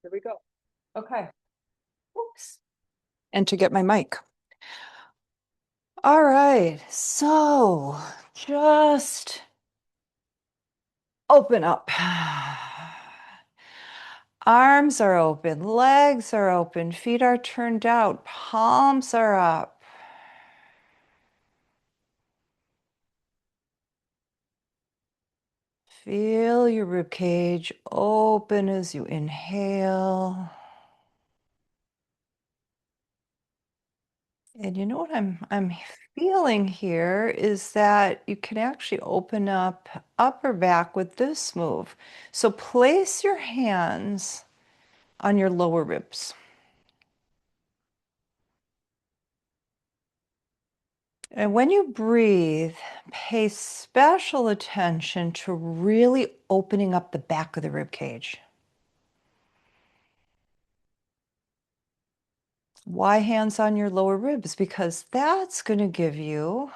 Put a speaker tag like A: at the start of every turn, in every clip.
A: Here we go. Okay. Oops. And to get my mic. All right. So just open up. Arms are open, legs are open, feet are turned out, palms are up. Feel your rib cage open as you inhale. And you know what I'm feeling here is that you can actually open up upper back with this move. So place your hands on your lower ribs. And when you breathe, pay special attention to really opening up the back of the rib cage. Why hands on your lower ribs? Because that's going to give you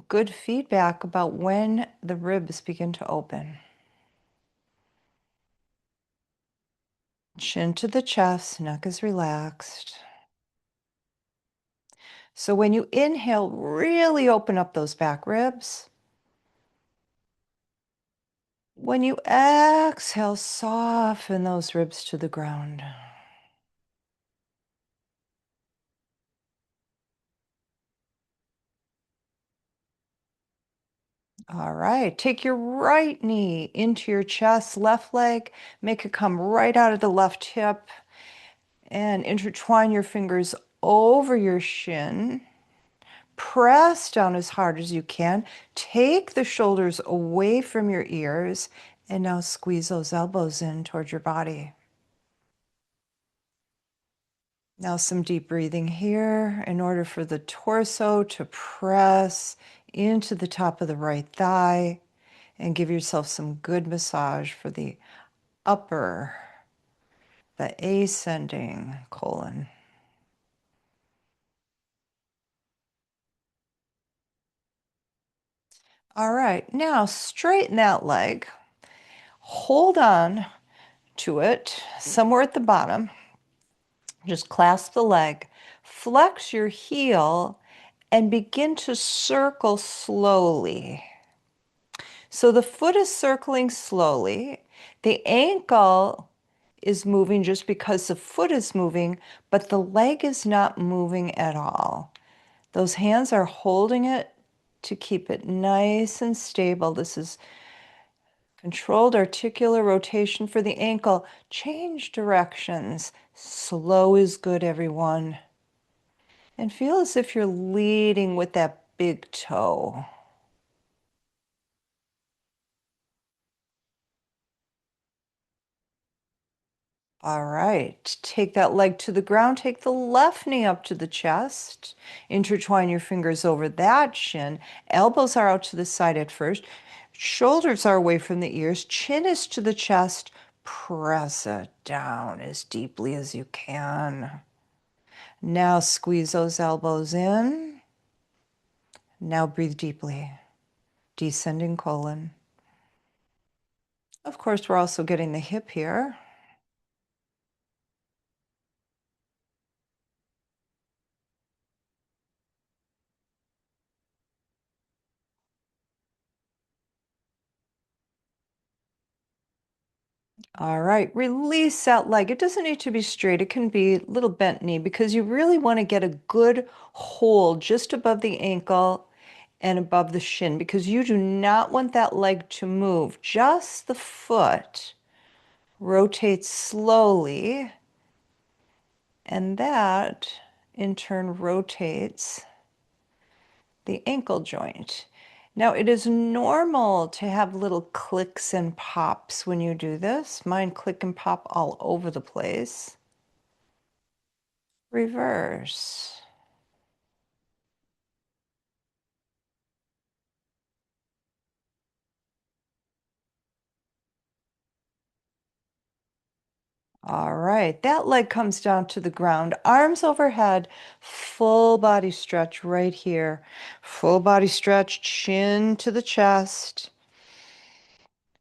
A: good feedback about when the ribs begin to open. Chin to the chest, neck is relaxed. So when you inhale, really open up those back ribs. When you exhale, soften those ribs to the ground. All right, take your right knee into your chest, left leg, make it come right out of the left hip, and intertwine your fingers over your shin. Press down as hard as you can. Take the shoulders away from your ears, and now squeeze those elbows in towards your body. Now some deep breathing here in order for the torso to press into the top of the right thigh and give yourself some good massage for the upper, the ascending colon. All right, now straighten that leg. Hold on to it somewhere at the bottom. Just clasp the leg, flex your heel, and begin to circle slowly. So the foot is circling slowly. The ankle is moving just because the foot is moving, but the leg is not moving at all. Those hands are holding it to keep it nice and stable. This is controlled articular rotation for the ankle. Change directions. Slow is good, everyone. And feel as if you're leading with that big toe. All right, take that leg to the ground, take the left knee up to the chest, intertwine your fingers over that shin, elbows are out to the side at first, shoulders are away from the ears, chin is to the chest, press it down as deeply as you can. Now squeeze those elbows in. Now breathe deeply, descending colon. Of course, we're also getting the hip here. All right, release that leg. It doesn't need to be straight. It can be a little bent knee because you really want to get a good hold just above the ankle and above the shin because you do not want that leg to move. Just the foot rotates slowly, and that in turn rotates the ankle joint. Now, it is normal to have little clicks and pops when you do this. Mine click and pop all over the place. Reverse. All right, that leg comes down to the ground, arms overhead, full body stretch right here. Full body stretch, chin to the chest.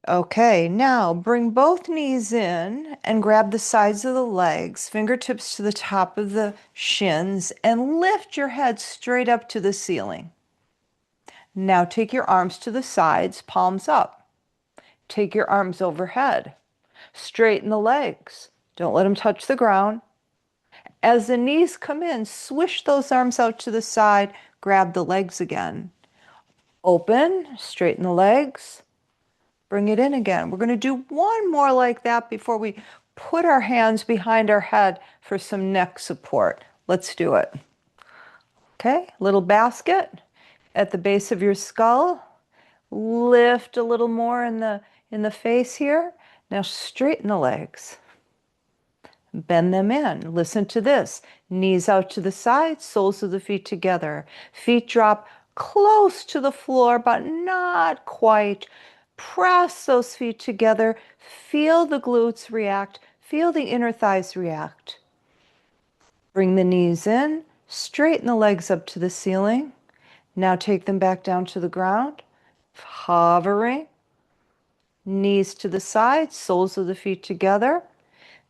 A: Okay, now bring both knees in and grab the sides of the legs, fingertips to the top of the shins, and lift your head straight up to the ceiling. Now take your arms to the sides, palms up. Take your arms overhead. Straighten the legs. Don't let them touch the ground. As the knees come in, swish those arms out to the side, grab the legs again. Open, straighten the legs, bring it in again. We're going to do one more like that before we put our hands behind our head for some neck support. Let's do it. Okay, little basket at the base of your skull. Lift a little more in the face here. Now straighten the legs. Bend them in. Listen to this. Knees out to the side, soles of the feet together. Feet drop close to the floor, but not quite. Press those feet together. Feel the glutes react. Feel the inner thighs react. Bring the knees in. Straighten the legs up to the ceiling. Now take them back down to the ground. Hovering. Knees to the side, soles of the feet together.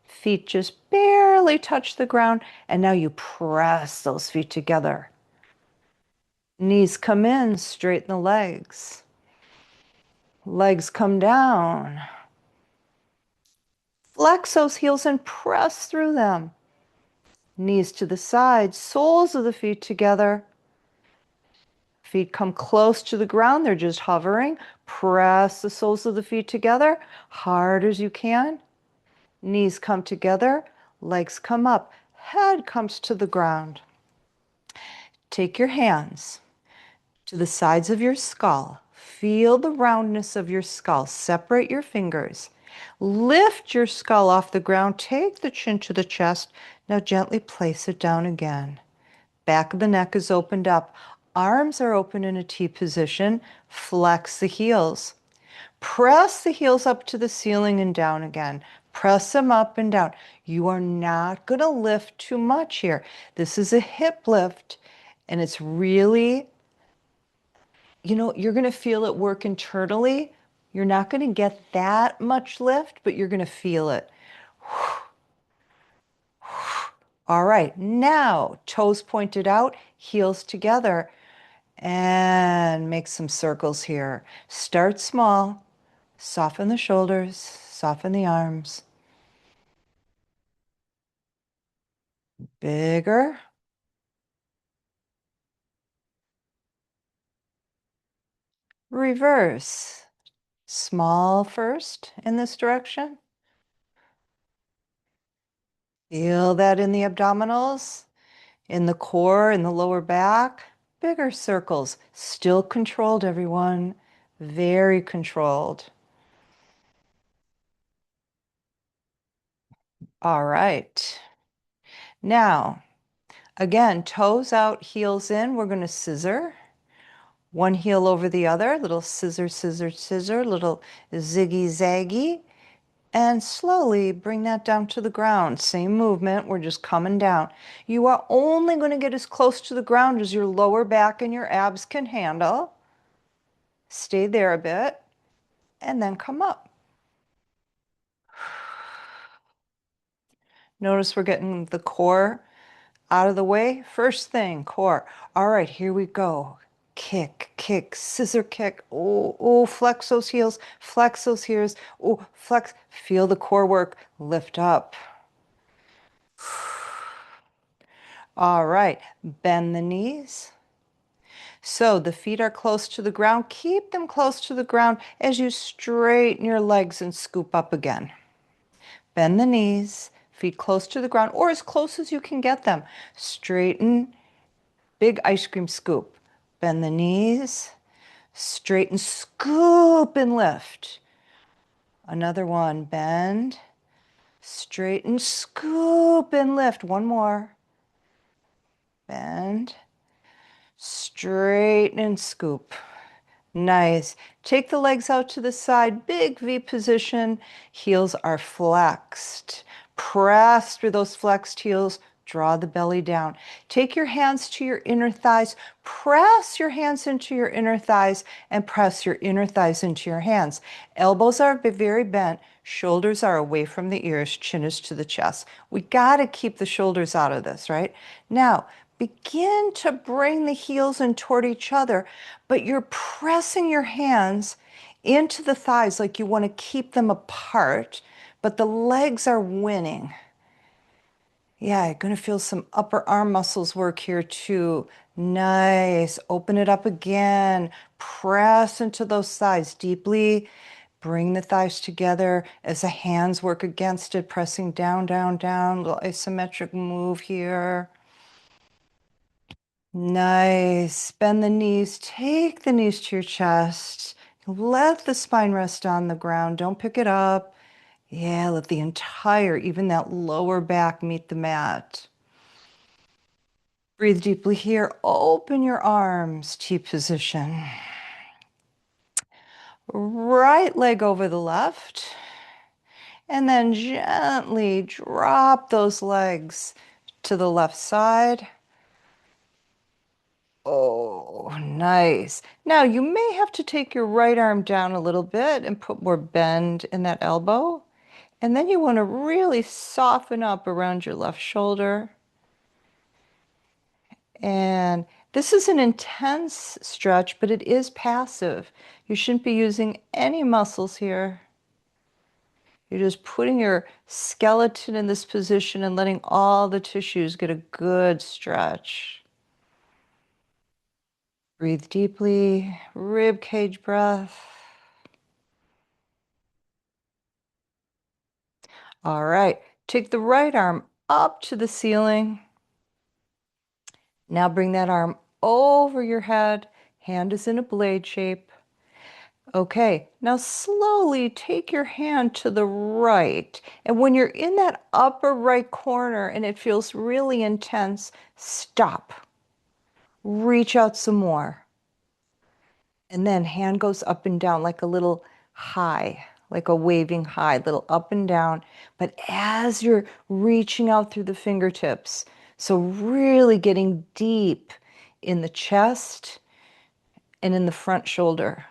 A: Feet just barely touch the ground, and now you press those feet together. Knees come in, straighten the legs. Legs come down. Flex those heels and press through them. Knees to the side, soles of the feet together. Feet come close to the ground, they're just hovering. Press the soles of the feet together, hard as you can. Knees come together, legs come up, head comes to the ground. Take your hands to the sides of your skull. Feel the roundness of your skull. Separate your fingers. Lift your skull off the ground. Take the chin to the chest. Now gently place it down again. Back of the neck is opened up. Arms are open in a T position. Flex the heels. Press the heels up to the ceiling and down again. Press them up and down. You are not going to lift too much here. This is a hip lift, and it's really, you're going to feel it work internally. You're not going to get that much lift, but you're going to feel it. All right, now toes pointed out, heels together, and make some circles here. Start small, soften the shoulders, soften the arms. Bigger. Reverse. Small first in this direction. Feel that in the abdominals, in the core, in the lower back. Bigger circles. Still controlled, everyone. Very controlled. All right. Now, again, toes out, heels in. We're going to scissor. One heel over the other. Little scissor, scissor, scissor. Little ziggy, zaggy. And slowly bring that down to the ground. Same movement, we're just coming down. You are only going to get as close to the ground as your lower back and your abs can handle. Stay there a bit, and then come up. Notice we're getting the core out of the way. First thing, core. All right, here we go. Kick, kick, scissor kick. Oh, oh, flex those heels, flex those heels. Oh, flex. Feel the core work. Lift up. All right, bend the knees. So the feet are close to the ground. Keep them close to the ground as you straighten your legs and scoop up again. Bend the knees, feet close to the ground or as close as you can get them. Straighten, big ice cream scoop. Bend the knees, straighten, scoop and lift. Another one, bend, straighten, scoop and lift. One more. Bend, straighten and scoop. Nice. Take the legs out to the side, big V position. Heels are flexed. Press through those flexed heels. Draw the belly down. Take your hands to your inner thighs. Press your hands into your inner thighs and press your inner thighs into your hands. Elbows are very bent. Shoulders are away from the ears. Chin is to the chest. We got to keep the shoulders out of this, right? Now, begin to bring the heels in toward each other, but you're pressing your hands into the thighs like you want to keep them apart, but the legs are winning. Yeah, you're going to feel some upper arm muscles work here too. Nice. Open it up again. Press into those thighs deeply. Bring the thighs together as the hands work against it, pressing down, down, down. Little isometric move here. Nice. Bend the knees. Take the knees to your chest. Let the spine rest on the ground. Don't pick it up. Yeah, let the entire, even that lower back meet the mat. Breathe deeply here. Open your arms, T position. Right leg over the left. And then gently drop those legs to the left side. Oh, nice. Now you may have to take your right arm down a little bit and put more bend in that elbow. And then you want to really soften up around your left shoulder. And this is an intense stretch, but it is passive. You shouldn't be using any muscles here. You're just putting your skeleton in this position and letting all the tissues get a good stretch. Breathe deeply, rib cage breath. All right, take the right arm up to the ceiling. Now bring that arm over your head. Hand is in a blade shape. Okay, now slowly take your hand to the right. And when you're in that upper right corner and it feels really intense, stop. Reach out some more. And then hand goes up and down like a little high, like a waving high, little up and down. But as you're reaching out through the fingertips, so really getting deep in the chest and in the front shoulder.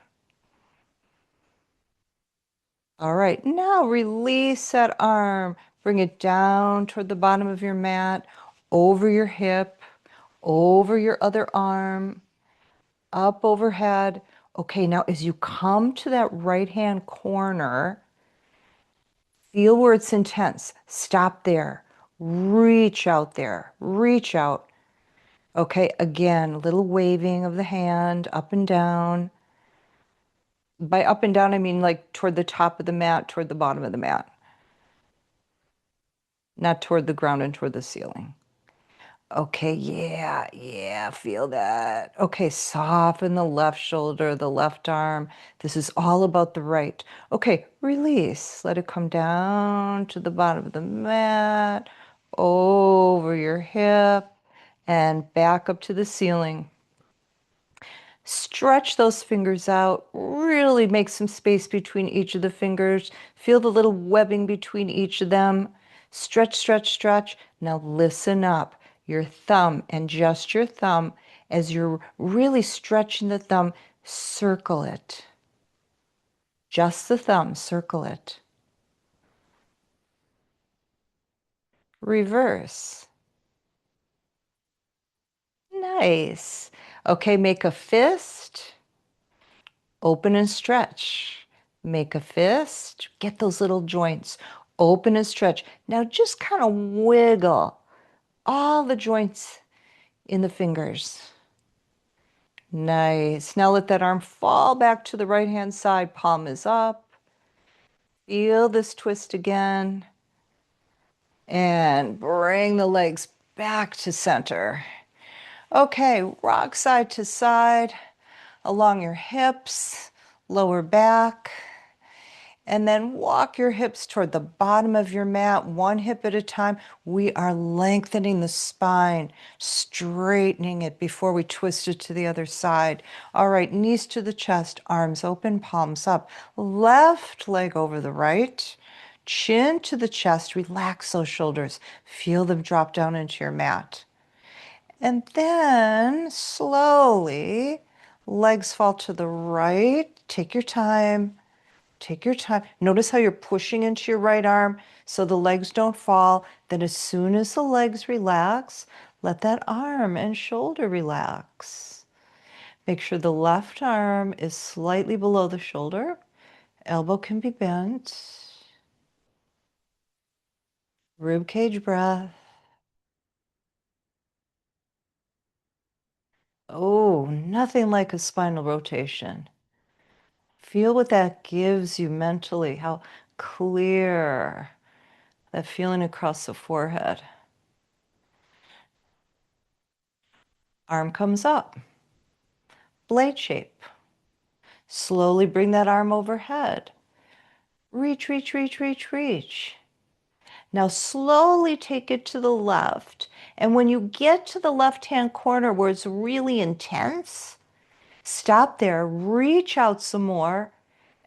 A: All right, now release that arm. Bring it down toward the bottom of your mat, over your hip, over your other arm, up overhead. Okay, now as you come to that right hand corner, feel where it's intense. Stop there. Reach out there. Reach out. Okay, again, a little waving of the hand up and down. By up and down, I mean like toward the top of the mat, toward the bottom of the mat, not toward the ground and toward the ceiling. Okay, yeah, feel that. Okay, soften the left shoulder, the left arm. This is all about the right. Okay, release. Let it come down to the bottom of the mat, over your hip, and back up to the ceiling. Stretch those fingers out. Really make some space between each of the fingers. Feel the little webbing between each of them. Stretch, stretch, stretch. Now listen up. Your thumb and just your thumb, as you're really stretching the thumb, circle it. Just the thumb, circle it. Reverse. Nice. Okay, make a fist. Open and stretch. Make a fist. Get those little joints. Open and stretch. Now just kind of wiggle all the joints in the fingers. Nice. Now let that arm fall back to the right hand side. Palm is up. Feel this twist again. And bring the legs back to center. Okay, rock side to side along your hips, lower back. And then walk your hips toward the bottom of your mat, one hip at a time. We are lengthening the spine, straightening it before we twist it to the other side. All right, knees to the chest, arms open, palms up. Left leg over the right. Chin to the chest, relax those shoulders. Feel them drop down into your mat. And then slowly, legs fall to the right. Take your time. Take your time. Notice how you're pushing into your right arm so the legs don't fall. Then, as soon as the legs relax, let that arm and shoulder relax. Make sure the left arm is slightly below the shoulder. Elbow can be bent. Rib cage breath. Oh, nothing like a spinal rotation. Feel what that gives you mentally, how clear that feeling across the forehead. Arm comes up, blade shape. Slowly bring that arm overhead. Reach, reach, reach, reach, reach. Now slowly take it to the left. And when you get to the left-hand corner where it's really intense, stop there, reach out some more,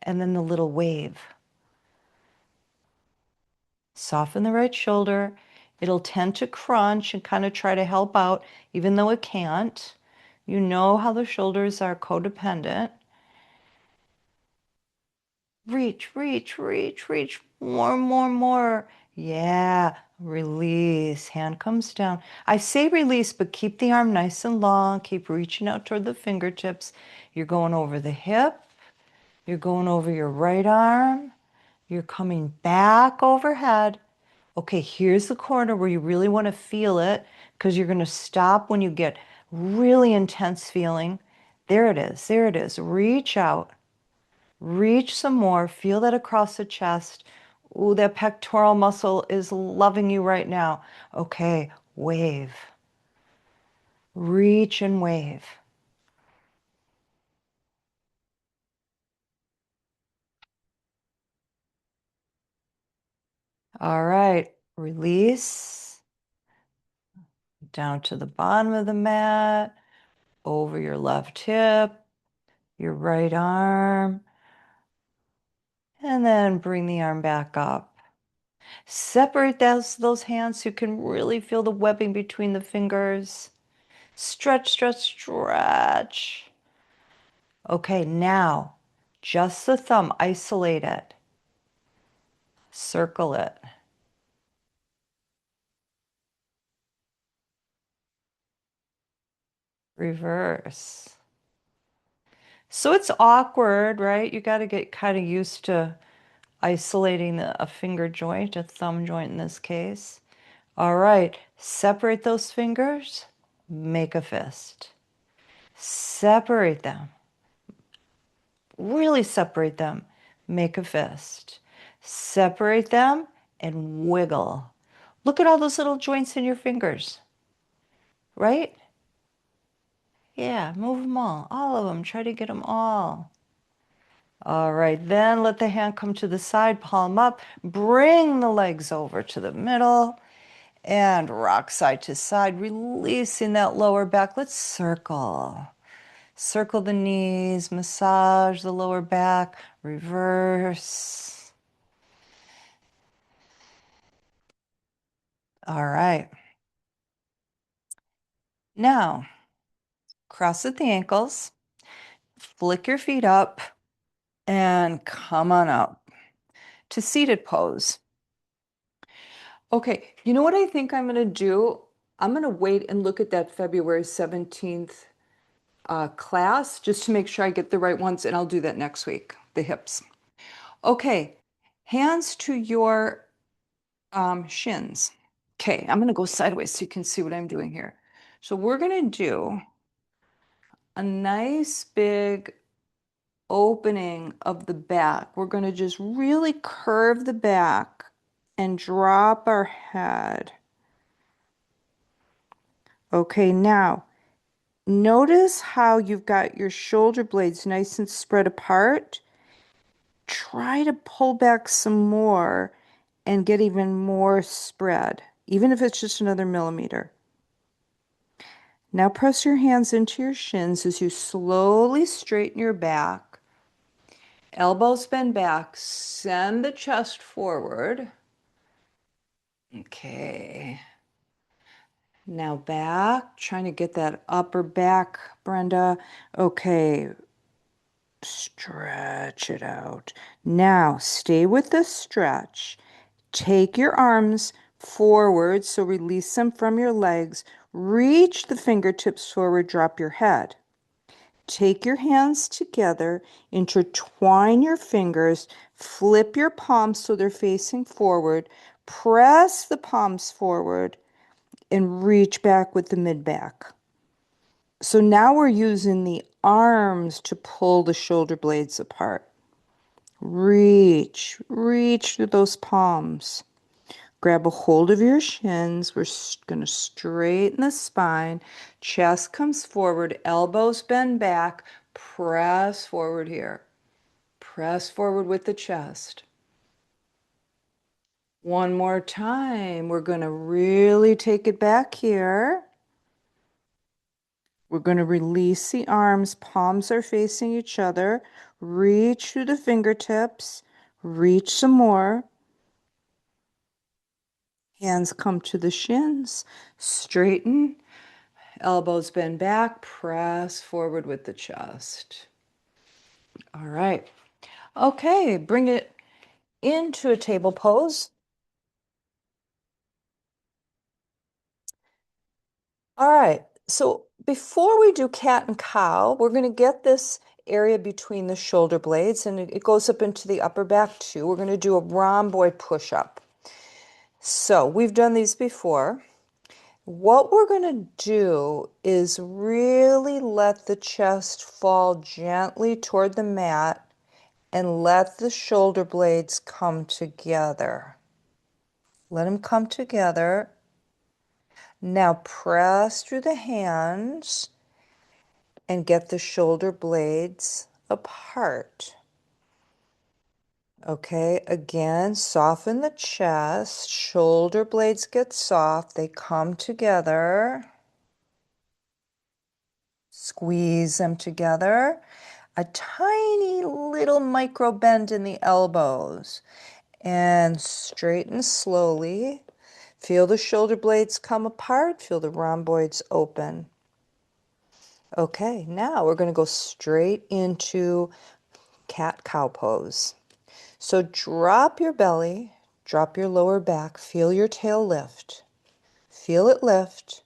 A: and then the little wave. Soften the right shoulder. It'll tend to crunch and kind of try to help out, even though it can't. You know how the shoulders are codependent. Reach, reach, reach, reach. More, more, more. Yeah, release. Hand comes down. I say release, but keep the arm nice and long. Keep reaching out toward the fingertips. You're going over the hip. You're going over your right arm. You're coming back overhead. Okay, here's the corner where you really want to feel it because you're going to stop when you get really intense feeling. There it is. There it is. Reach out. Reach some more. Feel that across the chest. Ooh, that pectoral muscle is loving you right now. Okay, wave. Reach and wave. All right, release. Down to the bottom of the mat, over your left hip, your right arm, and then bring the arm back up. Separate those hands so you can really feel the webbing between the fingers. Stretch, stretch, stretch. Okay, now just the thumb, isolate it. Circle it. Reverse. So it's awkward, right? You got to get kind of used to isolating a finger joint, a thumb joint in this case. All right, separate those fingers, make a fist. Separate them, really separate them, make a fist. Separate them and wiggle. Look at all those little joints in your fingers, right? Yeah, move them all of them. Try to get them all. All right, then let the hand come to the side, palm up. Bring the legs over to the middle and rock side to side, releasing that lower back. Let's circle. Circle the knees, massage the lower back, reverse. All right. Now, cross at the ankles, flick your feet up, and come on up to seated pose. Okay, you know what I think I'm going to do? I'm going to wait and look at that February 17th class just to make sure I get the right ones, and I'll do that next week, the hips. Okay, hands to your shins. Okay, I'm going to go sideways so you can see what I'm doing here. So we're going to do a nice big opening of the back. We're going to just really curve the back and drop our head. Okay, now notice how you've got your shoulder blades nice and spread apart. Try to pull back some more and get even more spread, even if it's just another millimeter. Now press your hands into your shins as you slowly straighten your back. Elbows bend back, send the chest forward. Okay. Now back, trying to get that upper back, Brenda. Okay, stretch it out. Now stay with the stretch. Take your arms forward, so release them from your legs. Reach the fingertips forward, drop your head. Take your hands together, intertwine your fingers, flip your palms so they're facing forward, press the palms forward, and reach back with the mid back. So now we're using the arms to pull the shoulder blades apart. Reach through those palms. Grab a hold of your shins. We're going to straighten the spine. Chest comes forward, elbows bend back. Press forward here. Press forward with the chest. One more time. We're going to really take it back here. We're going to release the arms. Palms are facing each other. Reach through the fingertips. Reach some more. Hands come to the shins. Straighten. Elbows bend back. Press forward with the chest. All right. Okay, bring it into a table pose. All right, so before we do cat and cow, we're going to get this area between the shoulder blades, and it goes up into the upper back too. We're going to do a rhomboid push-up. So we've done these before. What we're going to do is really let the chest fall gently toward the mat and let the shoulder blades come together. Let them come together. Now press through the hands and get the shoulder blades apart. Okay, again, soften the chest. Shoulder blades get soft. They come together. Squeeze them together. A tiny little micro bend in the elbows. And straighten slowly. Feel the shoulder blades come apart. Feel the rhomboids open. Okay, now we're going to go straight into cat-cow pose. So drop your belly, drop your lower back, feel your tail lift. Feel it lift.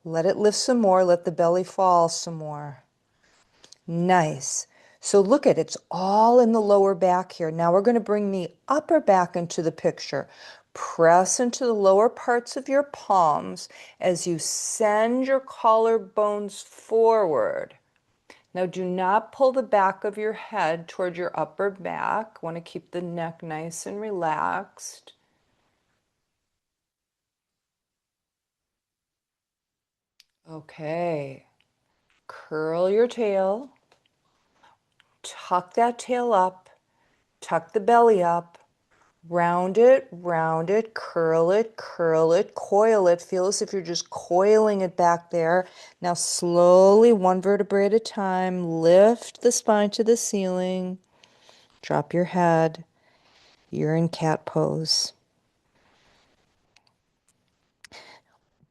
A: Let it lift some more. Let the belly fall some more. Nice. So look at it, it's all in the lower back here. Now we're going to bring the upper back into the picture. Press into the lower parts of your palms as you send your collarbones forward. Now do not pull the back of your head toward your upper back. Want to keep the neck nice and relaxed. Okay. Curl your tail. Tuck that tail up. Tuck the belly up. Round it, curl it, coil it. Feel as if you're just coiling it back there. Now slowly, one vertebrae at a time, lift the spine to the ceiling. Drop your head. You're in cat pose.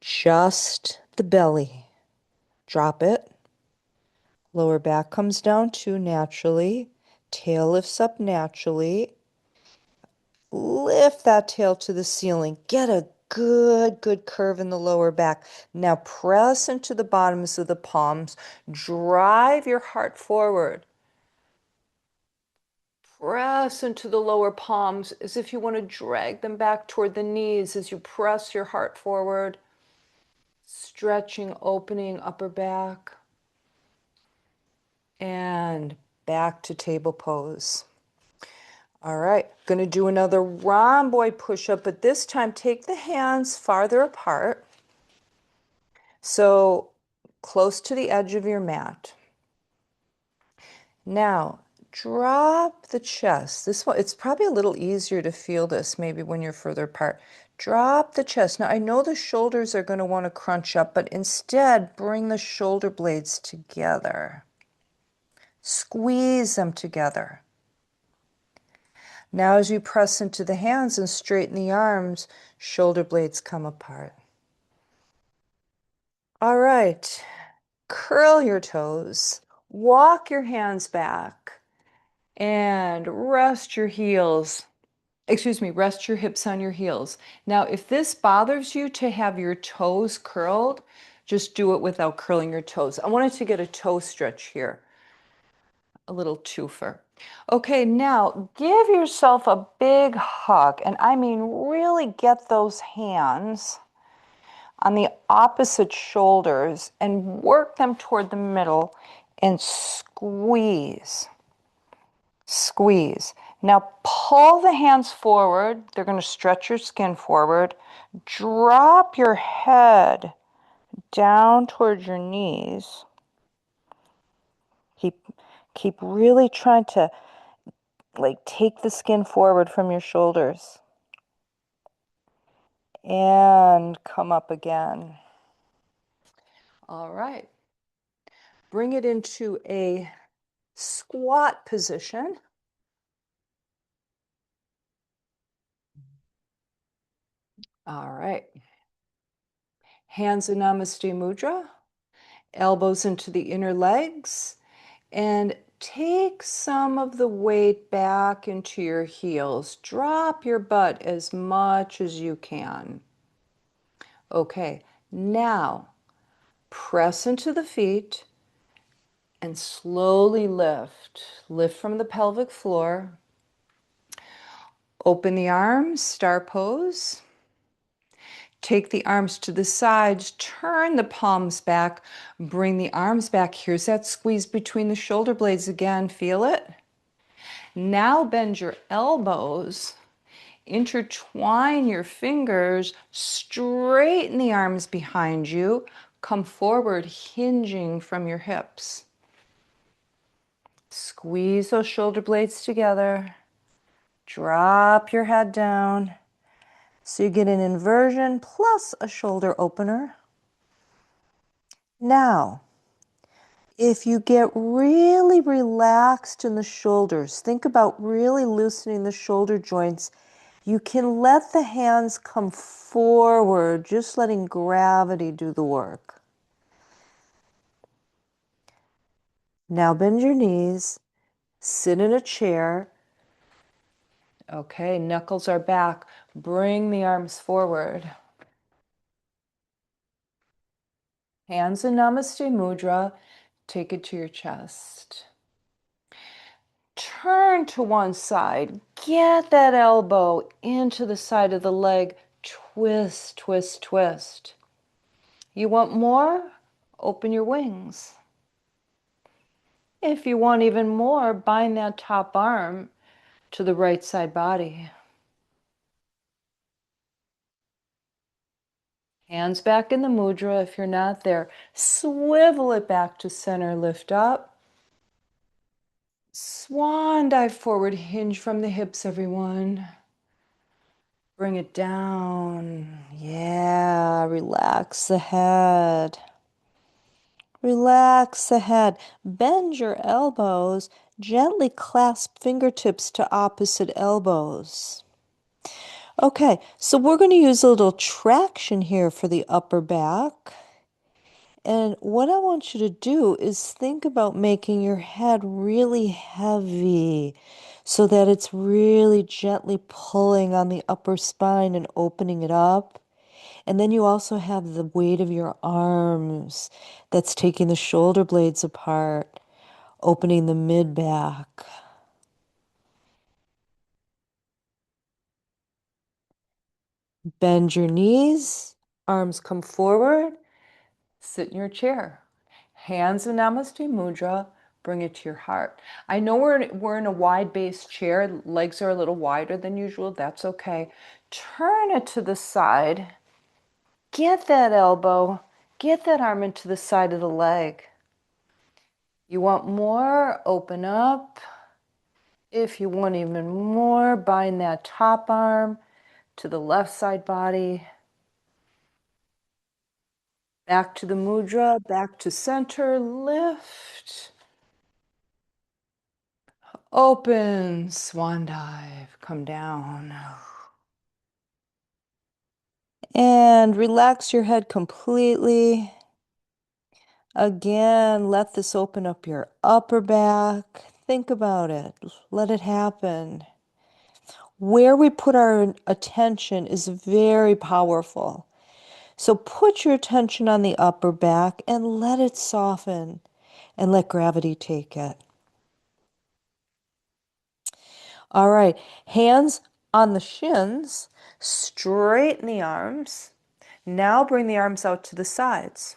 A: Just the belly. Drop it. Lower back comes down too naturally. Tail lifts up naturally. Lift that tail to the ceiling. Get a good curve in the lower back. Now press into the bottoms of the palms. Drive your heart forward. Press into the lower palms as if you want to drag them back toward the knees as you press your heart forward. Stretching, opening upper back. And back to table pose. All right, going to do another rhomboid push-up, but this time take the hands farther apart. So close to the edge of your mat. Now, drop the chest. This one, it's probably a little easier to feel this maybe when you're further apart. Drop the chest. Now, I know the shoulders are going to want to crunch up, but instead bring the shoulder blades together. Squeeze them together. Now as you press into the hands and straighten the arms, shoulder blades come apart. All right, curl your toes, walk your hands back, and rest your hips on your heels. Now, if this bothers you to have your toes curled, just do it without curling your toes. I wanted to get a toe stretch here, a little twofer. Okay, now give yourself a big hug, and I mean really get those hands on the opposite shoulders and work them toward the middle and squeeze. Squeeze. Now pull the hands forward. They're going to stretch your skin forward. Drop your head down towards your knees. Keep really trying to take the skin forward from your shoulders. And come up again. All right. Bring it into a squat position. All right. Hands in Namaste Mudra, elbows into the inner legs, and take some of the weight back into your heels. Drop your butt as much as you can. Okay, now press into the feet and slowly lift. Lift from the pelvic floor. Open the arms, star pose. Take the arms to the sides, turn the palms back, bring the arms back. Here's that squeeze between the shoulder blades again. Feel it? Now bend your elbows, intertwine your fingers, straighten the arms behind you, come forward, hinging from your hips. Squeeze those shoulder blades together. Drop your head down. So you get an inversion plus a shoulder opener. Now, if you get really relaxed in the shoulders, think about really loosening the shoulder joints. You can let the hands come forward, just letting gravity do the work. Now bend your knees, sit in a chair. Okay, knuckles are back. Bring the arms forward. Hands in Namaste Mudra. Take it to your chest. Turn to one side. Get that elbow into the side of the leg. Twist, twist, twist. You want more? Open your wings. If you want even more, bind that top arm to the right side body. Hands back in the mudra if you're not there. Swivel it back to center, lift up. Swan dive forward, hinge from the hips, everyone. Bring it down. Yeah, relax the head. Relax the head. Bend your elbows. Gently clasp fingertips to opposite elbows. Okay, so we're going to use a little traction here for the upper back. And what I want you to do is think about making your head really heavy so that it's really gently pulling on the upper spine and opening it up. And then you also have the weight of your arms that's taking the shoulder blades apart, opening the mid back. Bend your knees, arms come forward, sit in your chair. Hands in Namaste Mudra, bring it to your heart. I know we're in a wide base chair, legs are a little wider than usual, that's okay. Turn it to the side, get that elbow, get that arm into the side of the leg. You want more? Open up. If you want even more, bind that top arm to the left side body. Back to the mudra, back to center, lift. Open, swan dive, come down. And relax your head completely. Again, let this open up your upper back. Think about it. Let it happen. Where we put our attention is very powerful. So put your attention on the upper back and let it soften and let gravity take it. All right, hands on the shins, straighten the arms. Now bring the arms out to the sides.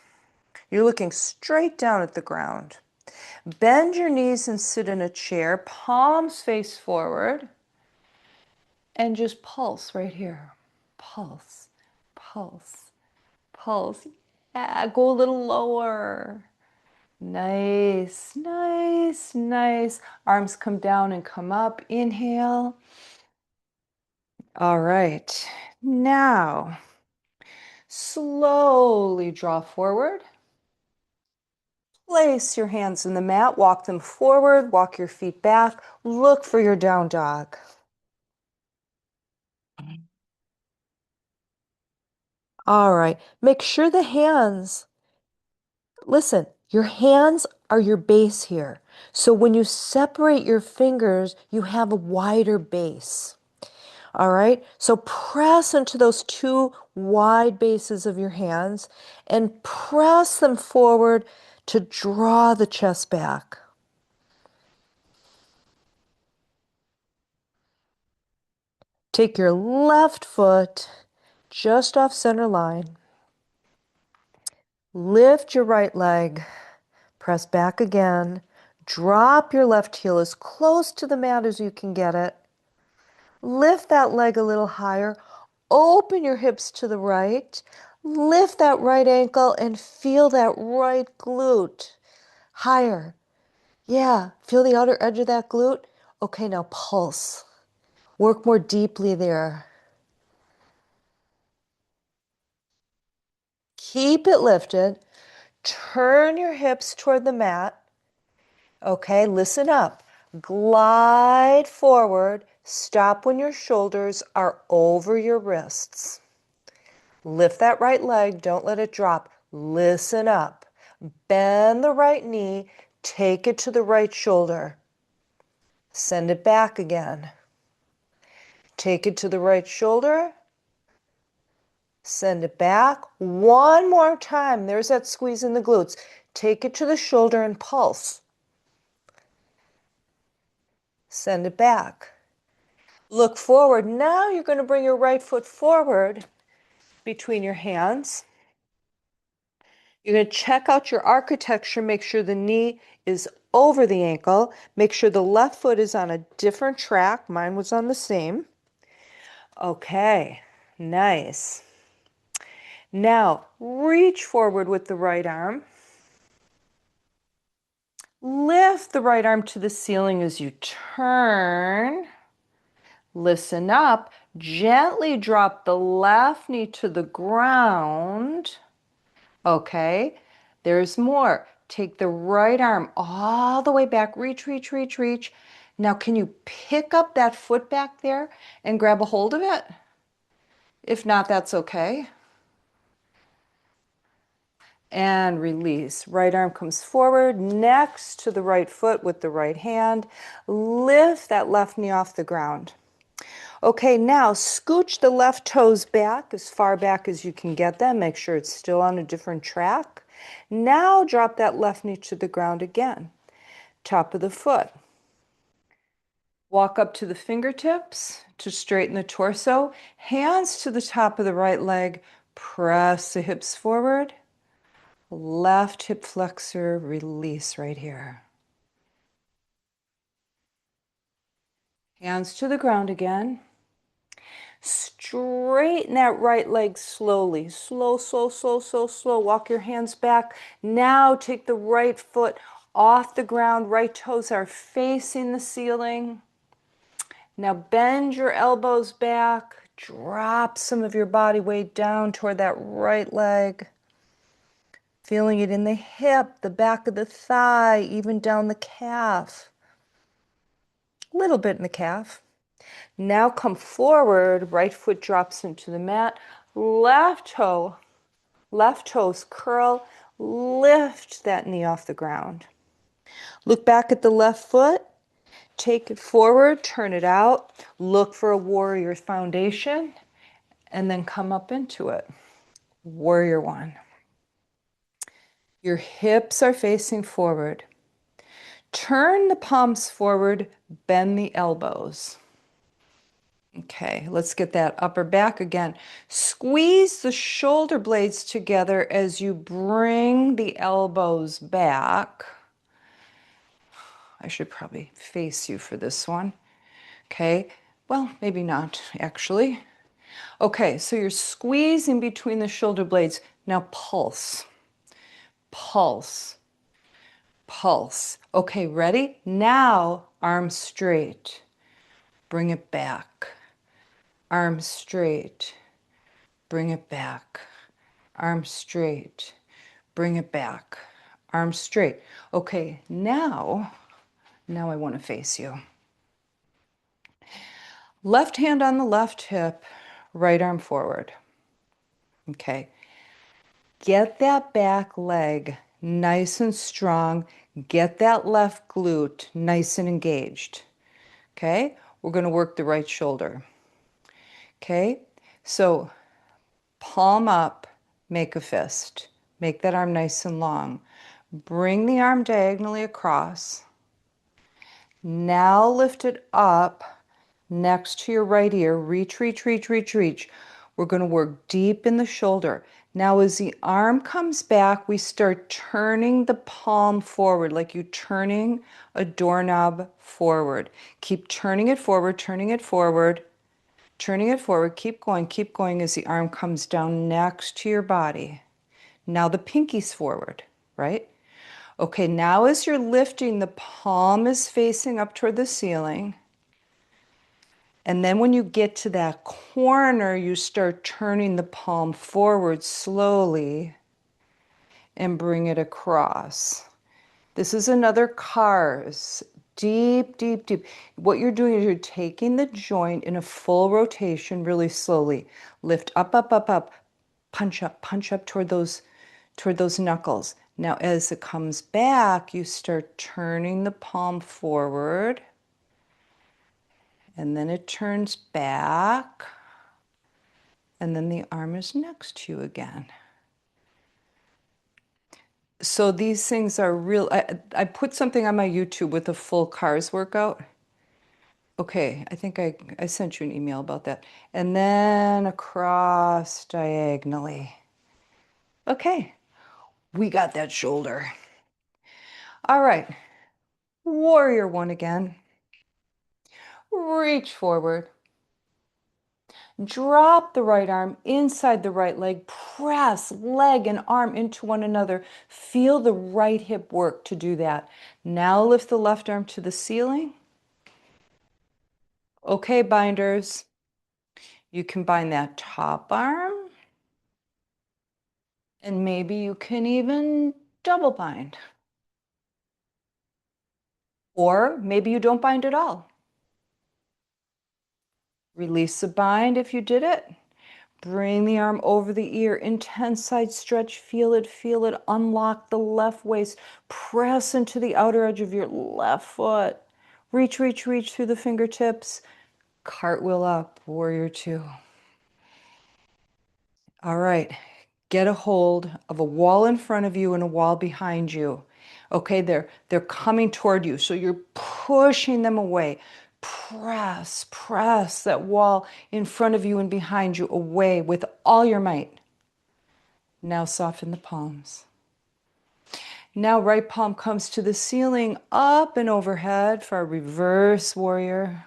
A: You're looking straight down at the ground. Bend your knees and sit in a chair, palms face forward, and just pulse right here. Pulse, pulse, pulse. Yeah, go a little lower. Nice, nice, nice. Arms come down and come up. Inhale. All right. Now, slowly draw forward. Place your hands in the mat, walk them forward, walk your feet back, look for your down dog. All right, make sure the hands, listen, your hands are your base here. So when you separate your fingers, you have a wider base. All right, so press into those two wide bases of your hands and press them forward to draw the chest back. Take your left foot just off center line. Lift your right leg. Press back again. Drop your left heel as close to the mat as you can get it. Lift that leg a little higher. Open your hips to the right. Lift that right ankle and feel that right glute. Higher. Yeah, feel the outer edge of that glute. Okay, now pulse. Work more deeply there. Keep it lifted. Turn your hips toward the mat. Okay, listen up. Glide forward. Stop when your shoulders are over your wrists. Lift that right leg. Don't let it drop. Listen up. Bend the right knee. Take it to the right shoulder. Send it back again. Take it to the right shoulder. Send it back. One more time. There's that squeeze in the glutes. Take it to the shoulder and pulse. Send it back. Look forward. Now you're going to bring your right foot forward between your hands. You're going to check out your architecture. Make sure the knee is over the ankle. Make sure the left foot is on a different track. Mine was on the same. Okay, nice. Now reach forward with the right arm. Lift the right arm to the ceiling as you turn. Listen up. Gently drop the left knee to the ground. Okay, there's more. Take the right arm all the way back. Reach, reach, reach, reach. Now, can you pick up that foot back there and grab a hold of it? If not, that's okay. And release. Right arm comes forward next to the right foot with the right hand. Lift that left knee off the ground. Okay, now scooch the left toes back as far back as you can get them. Make sure it's still on a different track. Now drop that left knee to the ground again. Top of the foot. Walk up to the fingertips to straighten the torso. Hands to the top of the right leg. Press the hips forward. Left hip flexor, release right here. Hands to the ground again. Straighten that right leg slowly. Slow, slow, slow, slow, slow. Walk your hands back. Now take the right foot off the ground. Right toes are facing the ceiling. Now bend your elbows back. Drop some of your body weight down toward that right leg. Feeling it in the hip, the back of the thigh, even down the calf. a little bit in the calf. Now come forward, right foot drops into the mat, left toes curl, lift that knee off the ground. Look back at the left foot, take it forward, turn it out, look for a warrior foundation, and then come up into it. Warrior one. Your hips are facing forward. Turn the palms forward, bend the elbows. Okay, let's get that upper back again. Squeeze the shoulder blades together as you bring the elbows back. I should probably face you for this one. Okay, well, maybe not actually. Okay, so you're squeezing between the shoulder blades. Now pulse, pulse, pulse. Okay, ready? Now arms straight. Bring it back. Arms straight. Bring it back. Arms straight. Bring it back. Arms straight. Okay, now I want to face you. Left hand on the left hip, right arm forward. Okay. Get that back leg nice and strong. Get that left glute nice and engaged. Okay? We're going to work the right shoulder. Okay? So palm up, make a fist. Make that arm nice and long. Bring the arm diagonally across. Now lift it up next to your right ear. Reach, reach, reach, reach, reach. We're going to work deep in the shoulder. Now as the arm comes back, we start turning the palm forward, like you turning a doorknob forward. Keep turning it forward, turning it forward, turning it forward. Keep going as the arm comes down next to your body. Now the pinky's forward, right? Okay, now as you're lifting, the palm is facing up toward the ceiling. And then when you get to that corner, you start turning the palm forward slowly and bring it across. This is another cars. Deep, deep, deep. What you're doing is you're taking the joint in a full rotation really slowly. Lift up, up, up, up. Punch up toward those knuckles. Now as it comes back, you start turning the palm forward. And then it turns back. And then the arm is next to you again. So these things are real. I put something on my YouTube with a full cars workout. Okay, I think I sent you an email about that. And then across diagonally. Okay, we got that shoulder. All right, warrior one again. Reach forward. Drop the right arm inside the right leg. Press leg and arm into one another. Feel the right hip work to do that. Now lift the left arm to the ceiling. Okay, binders. You can bind that top arm. And maybe you can even double bind. Or maybe you don't bind at all. Release the bind if you did it. Bring the arm over the ear, intense side stretch, feel it, unlock the left waist, press into the outer edge of your left foot. Reach, reach, reach through the fingertips, cartwheel up, warrior two. All right, get a hold of a wall in front of you and a wall behind you. Okay, they're coming toward you, so you're pushing them away. Press that wall in front of you and behind you away with all your might. Now soften the palms. Now right palm comes to the ceiling, up and overhead for a reverse warrior.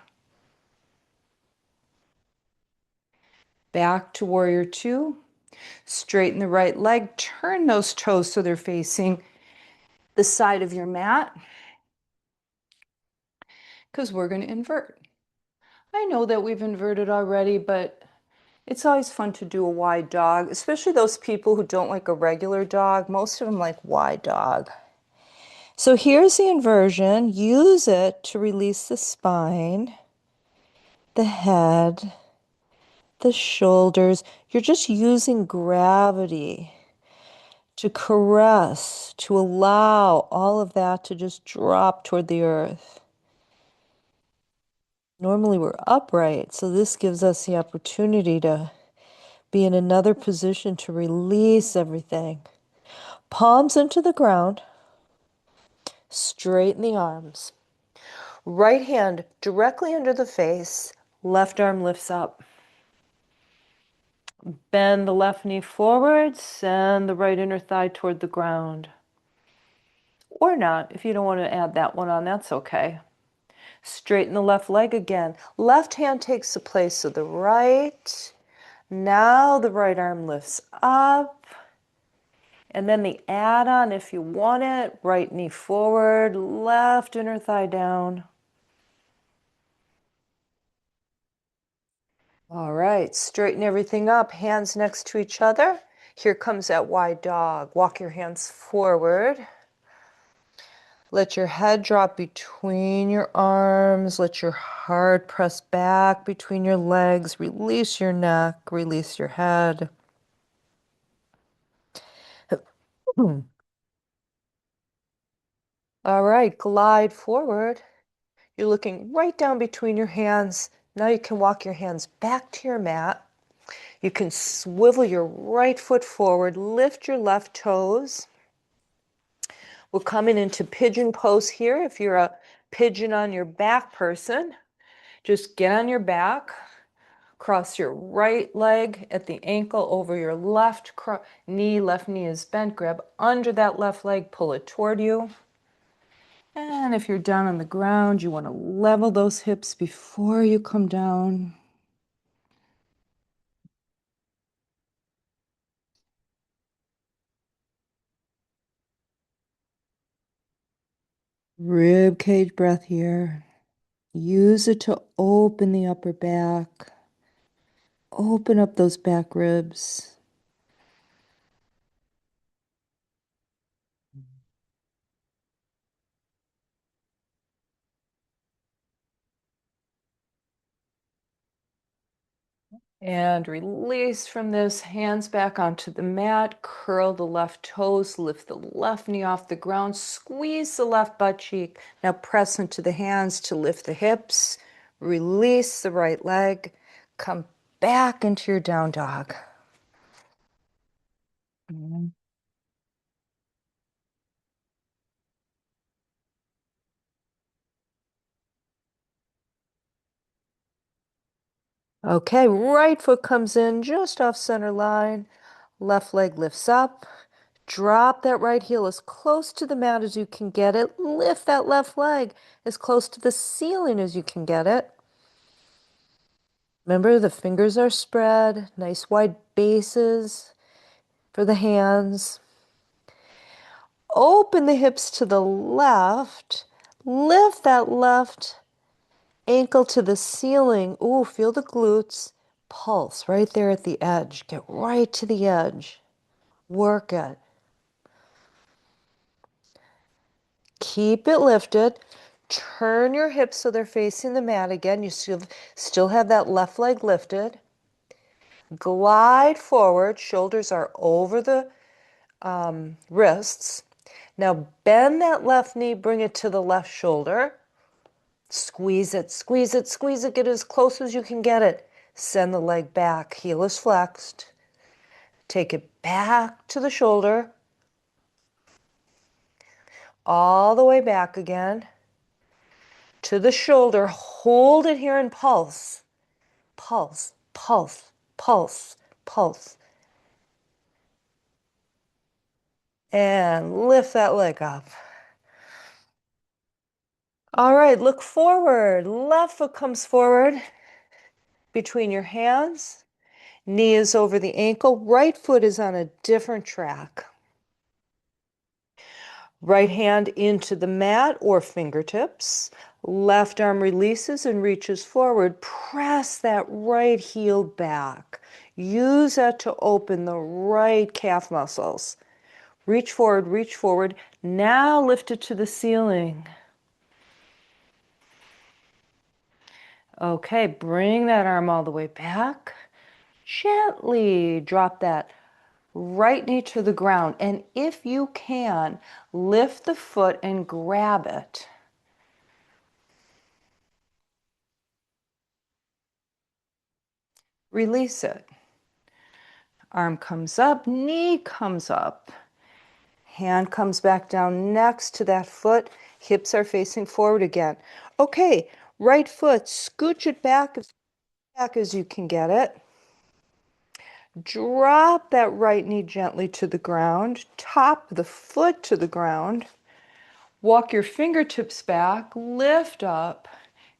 A: Back to warrior two. Straighten the right leg, turn those toes so they're facing the side of your mat, because we're going to invert. I know that we've inverted already, but it's always fun to do a wide dog, especially those people who don't like a regular dog. Most of them like wide dog. So here's the inversion. Use it to release the spine, the head, the shoulders. You're just using gravity to caress, to allow all of that to just drop toward the earth. Normally we're upright, so this gives us the opportunity to be in another position to release everything. Palms into the ground, straighten the arms. Right hand directly under the face, left arm lifts up. Bend the left knee forward, send the right inner thigh toward the ground. Or not, if you don't want to add that one on, that's okay. Straighten the left leg again. Left hand takes the place of the right. Now the right arm lifts up. And then the add-on, if you want it, right knee forward, left inner thigh down. All right, straighten everything up, hands next to each other. Here comes that wide dog. Walk your hands forward. Let your head drop between your arms. Let your heart press back between your legs. Release your neck, release your head. All right, glide forward. You're looking right down between your hands. Now you can walk your hands back to your mat. You can swivel your right foot forward, lift your left toes. We're coming into pigeon pose here. If you're a pigeon on your back person, just get on your back, cross your right leg at the ankle over your left knee. Left knee is bent. Grab under that left leg, pull it toward you. And if you're down on the ground, you want to level those hips before you come down. Rib cage breath here. Use it to open the upper back. Open up those back ribs. And release from this, hands back onto the mat, curl the left toes, lift the left knee off the ground, squeeze the left butt cheek. Now press into the hands to lift the hips, release the right leg, come back into your down dog. Okay, right foot comes in just off center line, left leg lifts up. Drop that right heel as close to the mat as you can get it. Lift that left leg as close to the ceiling as you can get it. Remember, the fingers are spread, nice wide bases for the hands. Open the hips to the left. Lift that left ankle to the ceiling. Ooh, feel the glutes. Pulse right there at the edge. Get right to the edge. Work it. Keep it lifted. Turn your hips so they're facing the mat again. You still have that left leg lifted. Glide forward. Shoulders are over the wrists. Now bend that left knee. Bring it to the left shoulder. Squeeze it, squeeze it, squeeze it. Get as close as you can get it. Send the leg back. Heel is flexed. Take it back to the shoulder. All the way back again. To the shoulder. Hold it here and pulse. Pulse, pulse, pulse, pulse. And lift that leg up. All right, look forward. Left foot comes forward between your hands. Knee is over the ankle. Right foot is on a different track. Right hand into the mat or fingertips. Left arm releases and reaches forward. Press that right heel back. Use that to open the right calf muscles. Reach forward, reach forward. Now lift it to the ceiling. Okay, bring that arm all the way back. Gently drop that right knee to the ground. And if you can, lift the foot and grab it. Release it. Arm comes up, knee comes up. Hand comes back down next to that foot. Hips are facing forward again. Okay, right foot, scooch it back as you can get it. Drop that right knee gently to the ground. Top the foot to the ground. Walk your fingertips back. Lift up.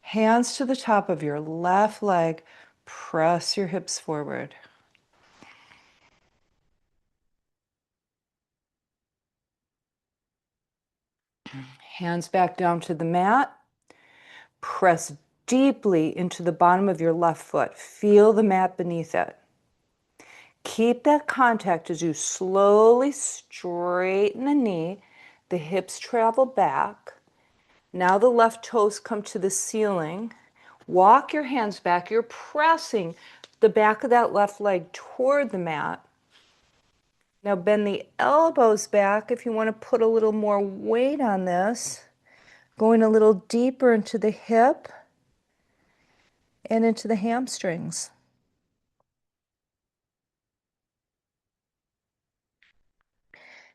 A: Hands to the top of your left leg. Press your hips forward. Hands back down to the mat. Press deeply into the bottom of your left foot. Feel the mat beneath it. Keep that contact as you slowly straighten the knee. The hips travel back. Now the left toes come to the ceiling. Walk your hands back. You're pressing the back of that left leg toward the mat. Now bend the elbows back if you want to put a little more weight on this. Going a little deeper into the hip and into the hamstrings.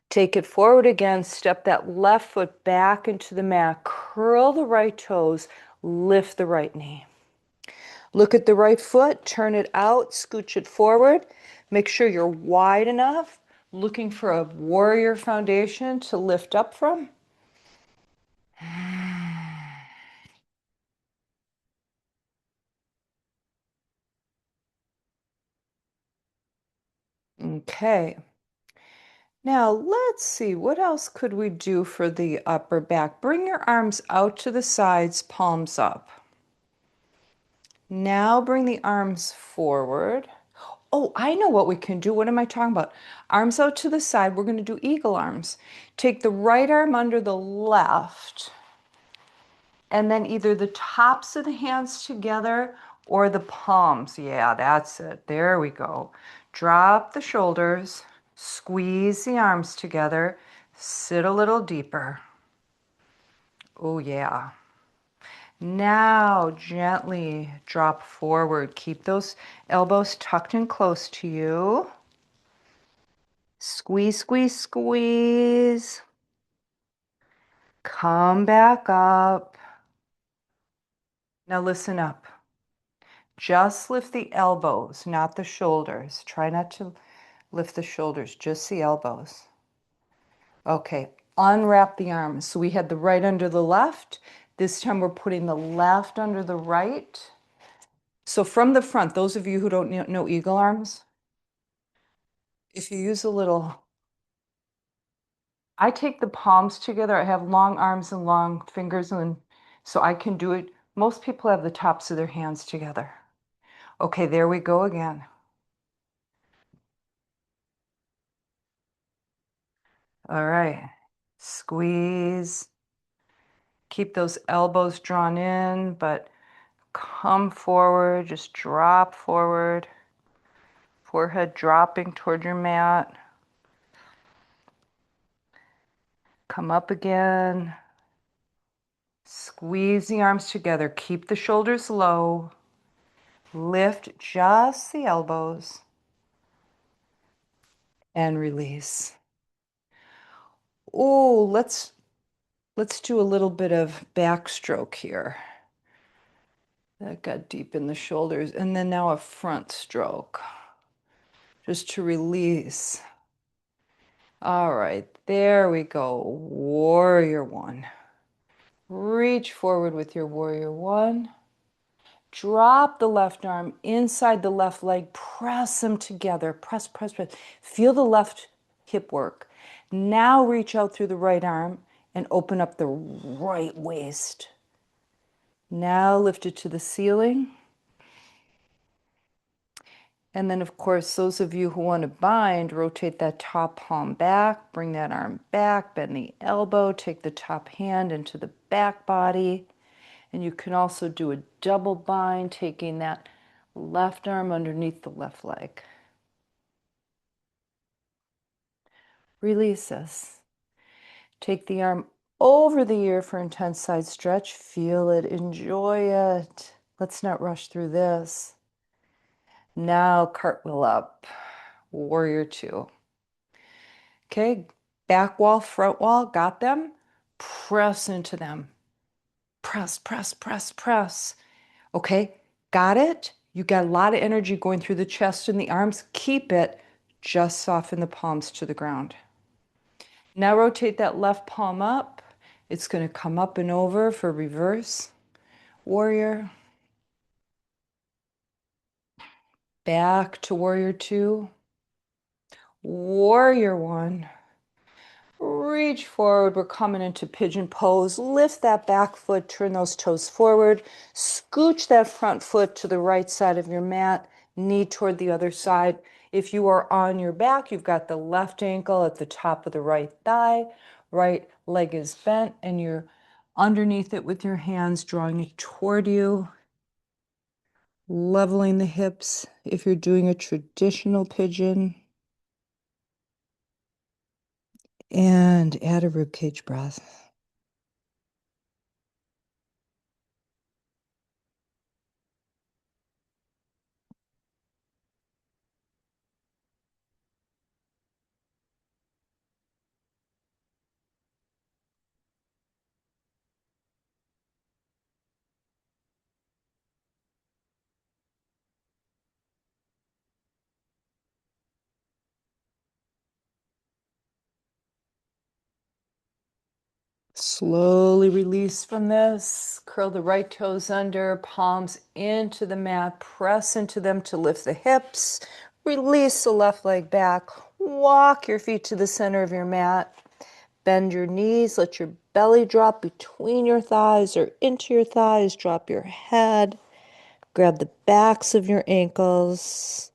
A: Take it forward again. Step that left foot back into the mat. Curl the right toes. Lift the right knee. Look at the right foot. Turn it out. Scooch it forward. Make sure you're wide enough. Looking for a warrior foundation to lift up from. Okay. Now let's see, what else could we do for the upper back? Bring your arms out to the sides, palms up. Now bring the arms forward. Oh, I know what we can do. What am I talking about? Arms out to the side. We're going to do eagle arms. Take the right arm under the left, and then either the tops of the hands together or the palms. Yeah, that's it. There we go. Drop the shoulders, squeeze the arms together, sit a little deeper. Oh, yeah. Now gently drop forward. Keep those elbows tucked in close to you. Squeeze, squeeze, squeeze. Come back up. Now listen up. Just lift the elbows, not the shoulders. Try not to lift the shoulders, just the elbows. Okay, unwrap the arms. So we had the right under the left. This time we're putting the left under the right. So from the front, those of you who don't know eagle arms, if you use a little, I take the palms together. I have long arms and long fingers, and so I can do it. Most people have the tops of their hands together. Okay, there we go again. All right, squeeze. Keep those elbows drawn in, but come forward, just drop forward. Forehead dropping toward your mat. Come up again. Squeeze the arms together. Keep the shoulders low. Lift just the elbows. And release. Oh, let's do a little bit of backstroke here. That got deep in the shoulders. And then now a front stroke. Just to release. All right, there we go. Warrior one. Reach forward with your warrior one. Drop the left arm inside the left leg. Press them together. Press, press, press. Feel the left hip work. Now reach out through the right arm and open up the right waist. Now lift it to the ceiling. And then, of course, those of you who want to bind, rotate that top palm back, bring that arm back, bend the elbow, take the top hand into the back body. And you can also do a double bind, taking that left arm underneath the left leg. Release this. Take the arm over the ear for intense side stretch. Feel it, enjoy it. Let's not rush through this. Now cartwheel up, warrior two. Okay, back wall, front wall, got them? Press into them. Press, press, press, press. Okay, got it? You got a lot of energy going through the chest and the arms. Keep it. Just soften the palms to the ground. Now rotate that left palm up. It's going to come up and over for reverse. Warrior. Back to warrior two. Warrior one. Reach forward. We're coming into pigeon pose. Lift that back foot, turn those toes forward. Scooch that front foot to the right side of your mat, knee toward the other side. If you are on your back, you've got the left ankle at the top of the right thigh. Right leg is bent, and you're underneath it with your hands, drawing it toward you, leveling the hips. If you're doing a traditional pigeon, and add a ribcage breath. Slowly release from this. Curl the right toes under, palms into the mat. Press into them to lift the hips. Release the left leg back. Walk your feet to the center of your mat. Bend your knees. Let your belly drop between your thighs or into your thighs. Drop your head. Grab the backs of your ankles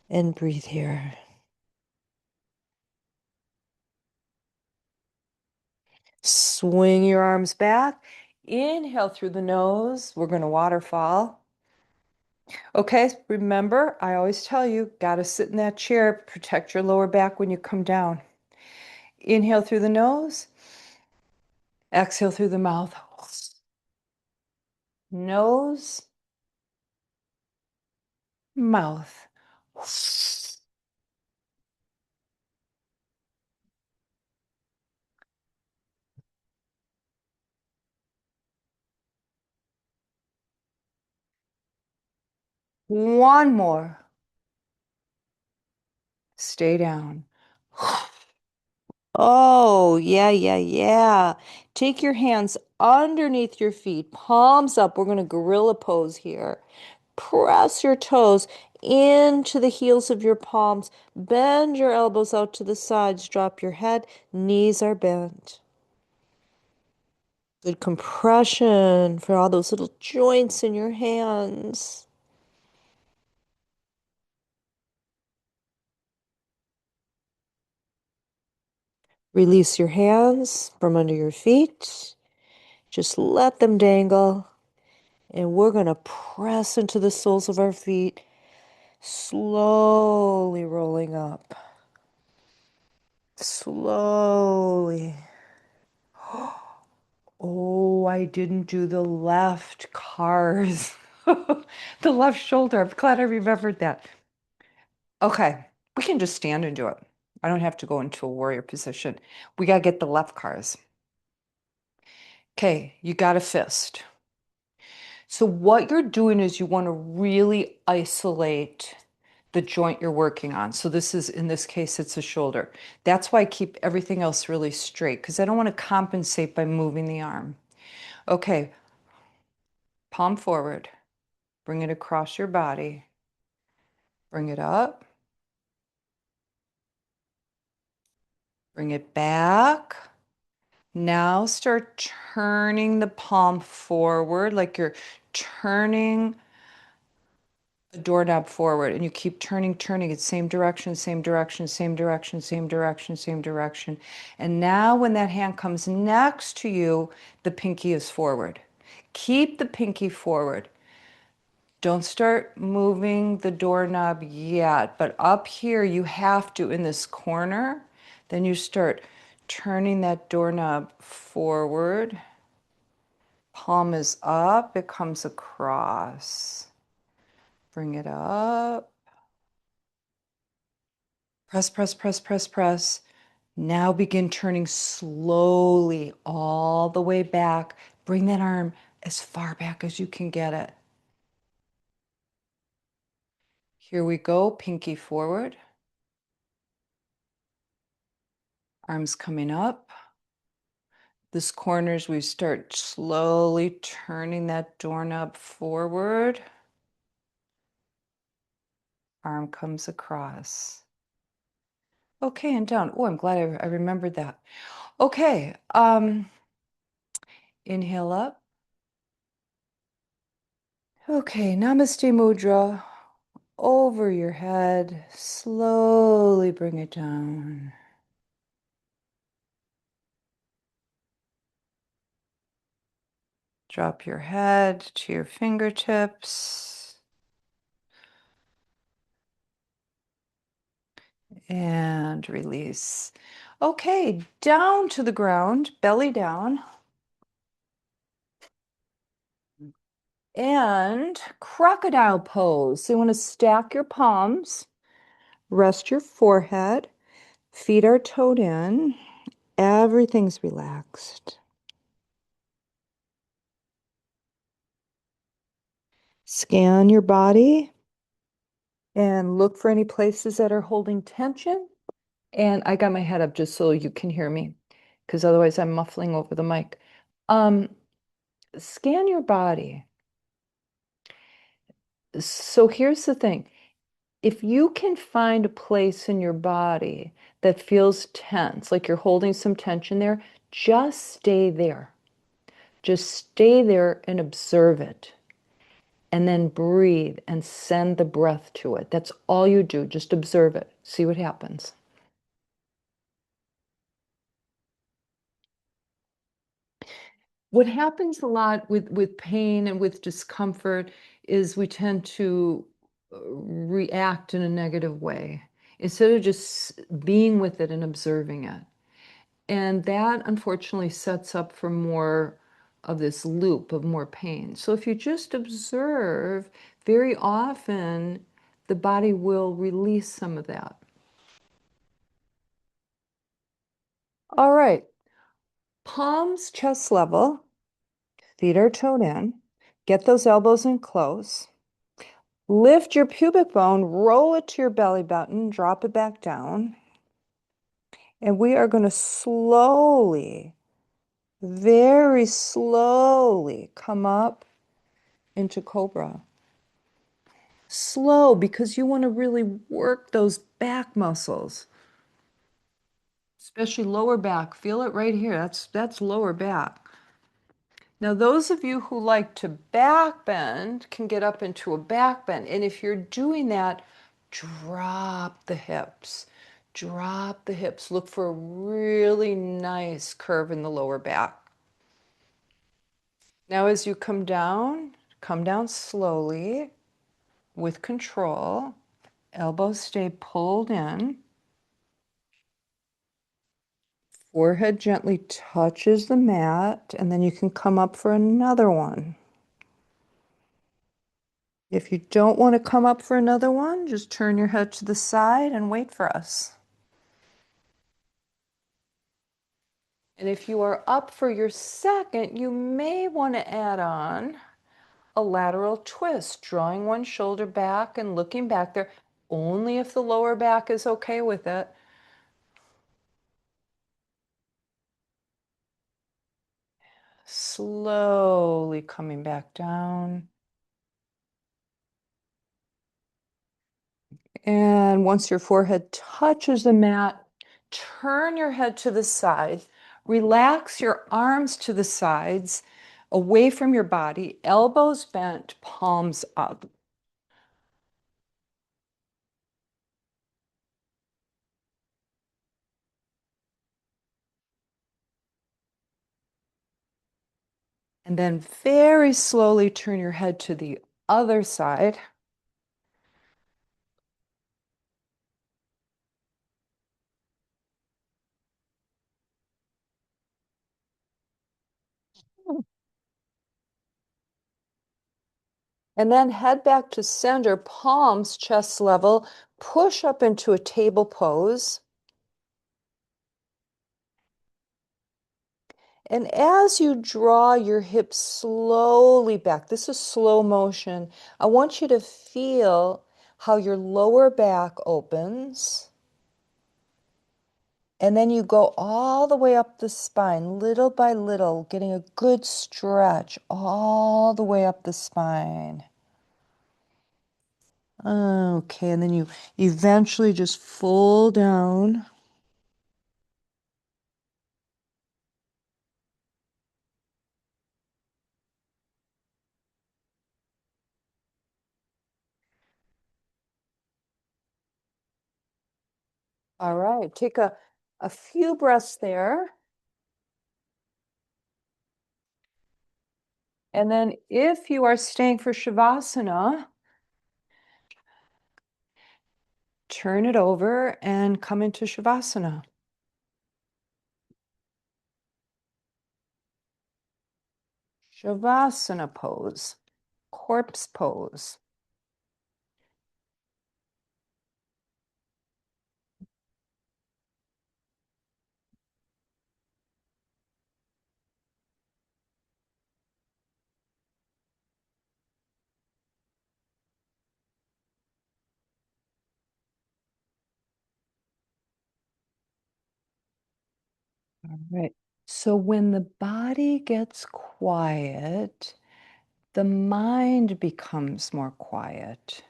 A: and breathe here. Swing your arms back. Inhale through the nose. We're going to waterfall. Okay, remember, I always tell you, got to sit in that chair, protect your lower back when you come down. Inhale through the nose. Exhale through the mouth. Nose, mouth. One more. Stay down. Oh, yeah, yeah, yeah. Take your hands underneath your feet, palms up. We're going to gorilla pose here. Press your toes into the heels of your palms. Bend your elbows out to the sides. Drop your head. Knees are bent. Good compression for all those little joints in your hands. Release your hands from under your feet. Just let them dangle. And we're going to press into the soles of our feet, slowly rolling up. Slowly. Oh, I didn't do the left cars. The left shoulder. I'm glad I remembered that. Okay, we can just stand and do it. I don't have to go into a warrior position. We got to get the left cars. Okay, you got a fist. So what you're doing is you want to really isolate the joint you're working on. So this is, in this case, it's a shoulder. That's why I keep everything else really straight, because I don't want to compensate by moving the arm. Okay, palm forward. Bring it across your body. Bring it up. Bring it back. Now start turning the palm forward like you're turning the doorknob forward, and you keep turning it same direction, same direction, same direction, same direction, same direction. And now when that hand comes next to you, the pinky is forward. Keep the pinky forward. Don't start moving the doorknob yet, but up here you have to, in this corner, then you start turning that doorknob forward. Palm is up, it comes across. Bring it up. Press, press, press, press, press. Now begin turning slowly all the way back. Bring that arm as far back as you can get it. Here we go, pinky forward. Arms coming up. This corners, we start slowly turning that doorknob forward. Arm comes across. Okay, and down. Oh, I'm glad I remembered that. Okay, inhale up. Okay, Namaste Mudra. Over your head, slowly bring it down. Drop your head to your fingertips. And release. Okay, down to the ground, belly down. And crocodile pose. So you want to stack your palms, rest your forehead, feet are toed in, everything's relaxed. Scan your body and look for any places that are holding tension. And I got my head up just so you can hear me, because otherwise I'm muffling over the mic. Um, Scan your body. So here's the thing. If you can find a place in your body that feels tense, like you're holding some tension there, just stay there. Just stay there and observe it. And then breathe and send the breath to it. That's all you do. Just observe it. See what happens. What happens a lot with pain and with discomfort is we tend to react in a negative way instead of just being with it and observing it. And that unfortunately sets up for more of this loop of more pain. So if you just observe, very often the body will release some of that. All right, palms chest level, feet are toed in. Get those elbows in close. Lift your pubic bone, roll it to your belly button, drop it back down. And we are going to slowly, very slowly come up into cobra. Slow, because you want to really work those back muscles, especially lower back. Feel it right here. That's lower back. Now, those of you who like to back bend can get up into a back bend. And if you're doing that, drop the hips. Drop the hips. Look for a really nice curve in the lower back. Now, as you come down slowly with control. Elbows stay pulled in. Forehead gently touches the mat, and then you can come up for another one. If you don't want to come up for another one, just turn your head to the side and wait for us. And if you are up for your second, you may want to add on a lateral twist, drawing one shoulder back and looking back there, only if the lower back is okay with it. Slowly coming back down. And once your forehead touches the mat, turn your head to the side. Relax your arms to the sides, away from your body, elbows bent, palms up. And then very slowly turn your head to the other side. And then head back to center, palms chest level, push up into a table pose. And as you draw your hips slowly back, this is slow motion, I want you to feel how your lower back opens. And then you go all the way up the spine, little by little, getting a good stretch all the way up the spine. Okay, and then you eventually just fold down. All right, take a few breaths there. And then if you are staying for Shavasana, turn it over and come into Shavasana. Shavasana pose, corpse pose. All right. So when the body gets quiet, the mind becomes more quiet.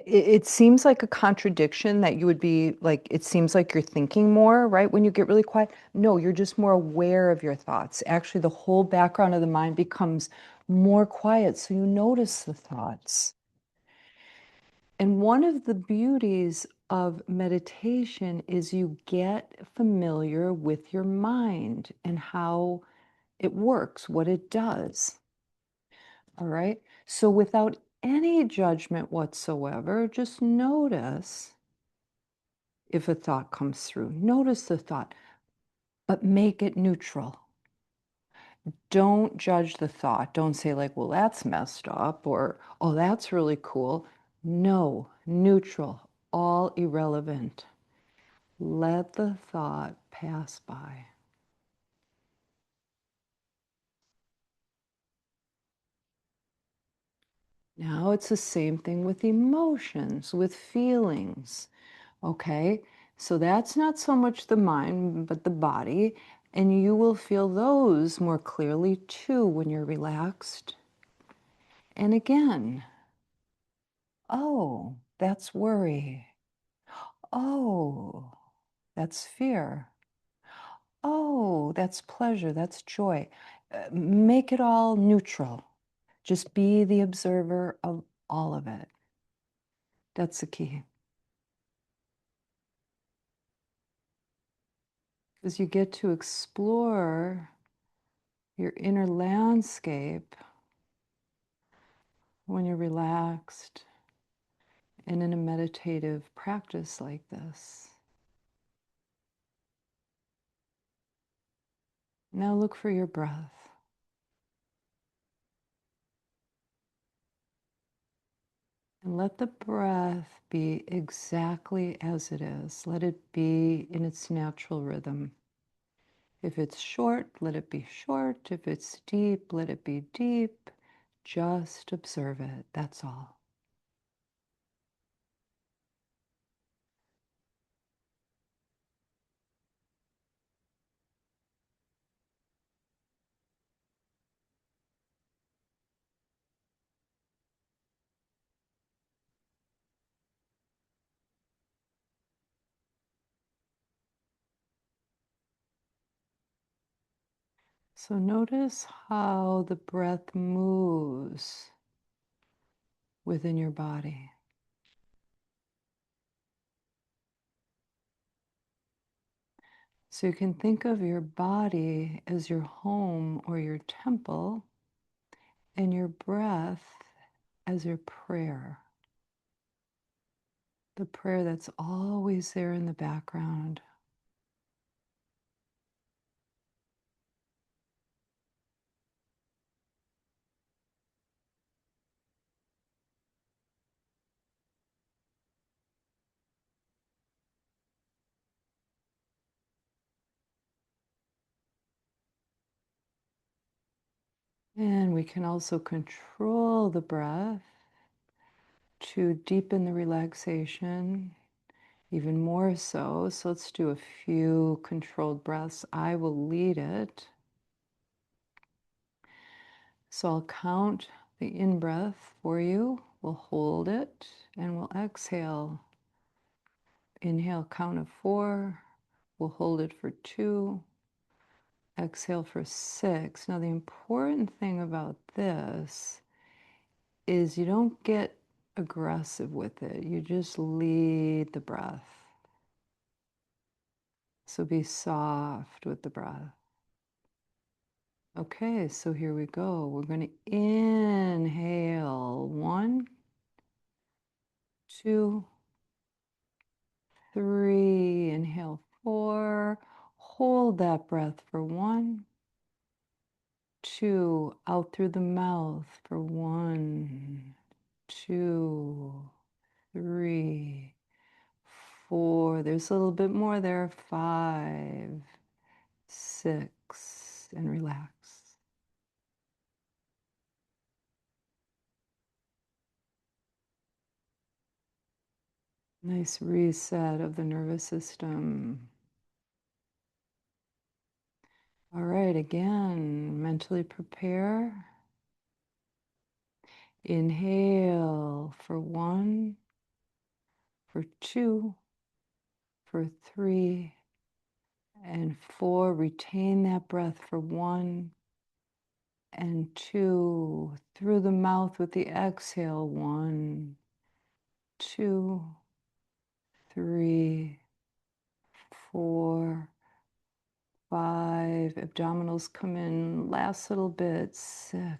A: It seems like a contradiction that you would be like, it seems like you're thinking more, right? When you get really quiet. No, you're just more aware of your thoughts. Actually, the whole background of the mind becomes more quiet. So you notice the thoughts. And one of the beauties of meditation is you get familiar with your mind and how it works, what it does. All right. So without any judgment whatsoever, just notice if a thought comes through. Notice the thought, but make it neutral. Don't judge the thought. Don't say, like, well, that's messed up or, oh, that's really cool. No, neutral, all irrelevant. Let the thought pass by. Now it's the same thing with emotions, with feelings. Okay, so that's not so much the mind, but the body. And you will feel those more clearly too when you're relaxed. And again, oh, that's worry. Oh, that's fear. Oh, that's pleasure. That's joy. Make it all neutral. Just be the observer of all of it. That's the key. Because you get to explore your inner landscape when you're relaxed and in a meditative practice like this. Now look for your breath. And let the breath be exactly as it is. Let it be in its natural rhythm. If it's short, let it be short. If it's deep, let it be deep. Just observe it. That's all. So notice how the breath moves within your body. So you can think of your body as your home or your temple, and your breath as your prayer, the prayer that's always there in the background. And we can also control the breath to deepen the relaxation even more so. So let's do a few controlled breaths. I will lead it. So I'll count the in breath for you. We'll hold it and we'll exhale. Inhale, count of 4. We'll hold it for 2. Exhale for 6. Now, the important thing about this is you don't get aggressive with it. You just lead the breath. So be soft with the breath. Okay, so here we go. We're going to inhale 1, 2, 3. Inhale 4. Hold that breath for 1, 2. Out through the mouth for 1, 2, 3, 4. There's a little bit more there. 5, 6, and relax. Nice reset of the nervous system. All right, again, mentally prepare. Inhale for 1, for 2, for 3, and 4. Retain that breath for 1 and 2. Through the mouth with the exhale. 1, 2, 3, 4, 5. Abdominals come in. Last little bit. 6.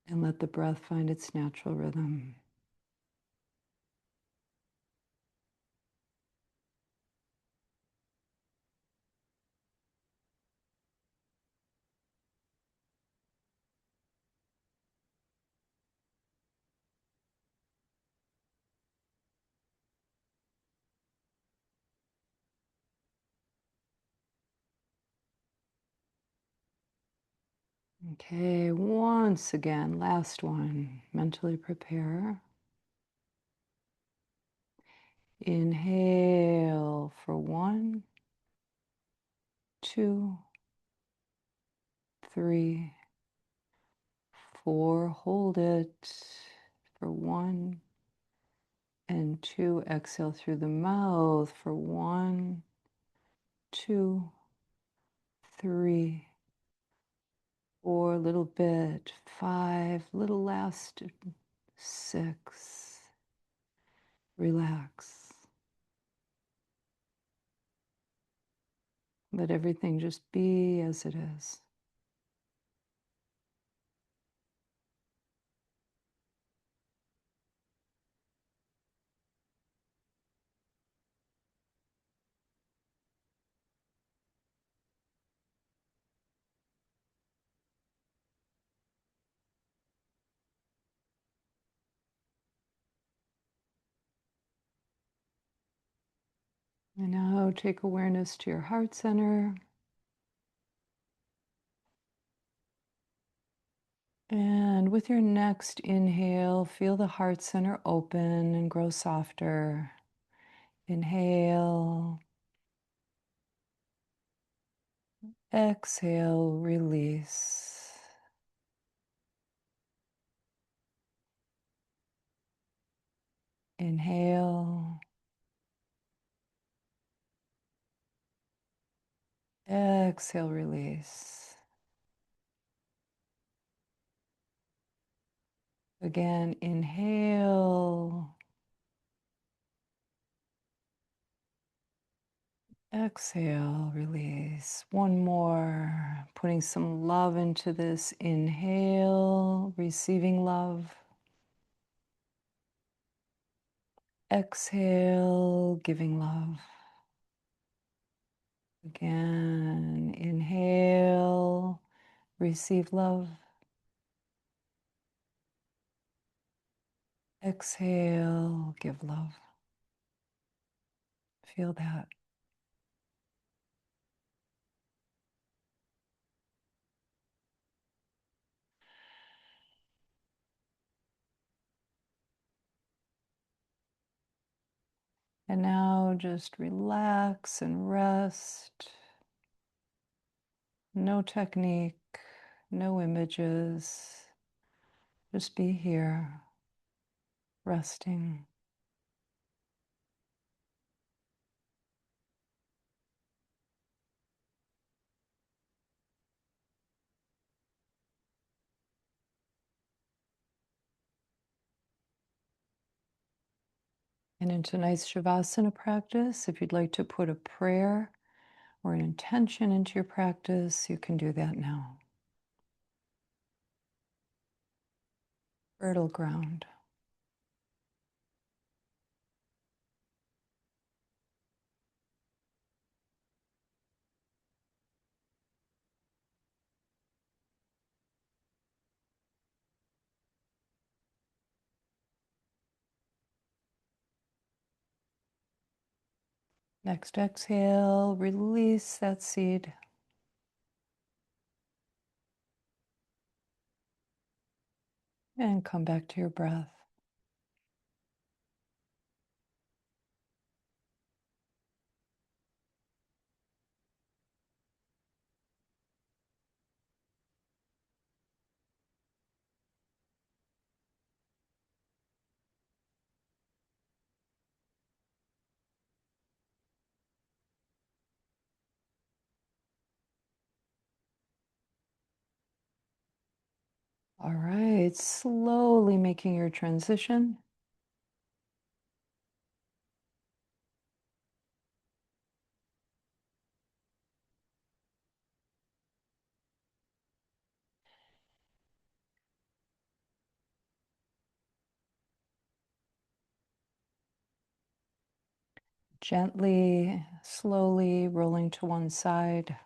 A: And let the breath find its natural rhythm. Okay, once again, last one. Mentally prepare. Inhale for 1, 2, 3, 4. Hold it for 1 and 2. Exhale through the mouth for 1, 2, 3, 4. Little bit. 5. Little last. 6. Relax. Let everything just be as it is. And now take awareness to your heart center. And with your next inhale, feel the heart center open and grow softer. Inhale, exhale, release. Inhale, exhale, release. Again, inhale, Exhale, release. One more. Putting some love into this. Inhale, receiving love. Exhale, giving love. Again, inhale, receive love. Exhale, give love. Feel that. And now just relax and rest. No technique, no images. Just be here, resting. And in tonight's Shavasana practice, if you'd like to put a prayer or an intention into your practice, you can do that now. Fertile ground. Next exhale, release that seed. And come back to your breath. All right, slowly making your transition. Gently, slowly rolling to one side.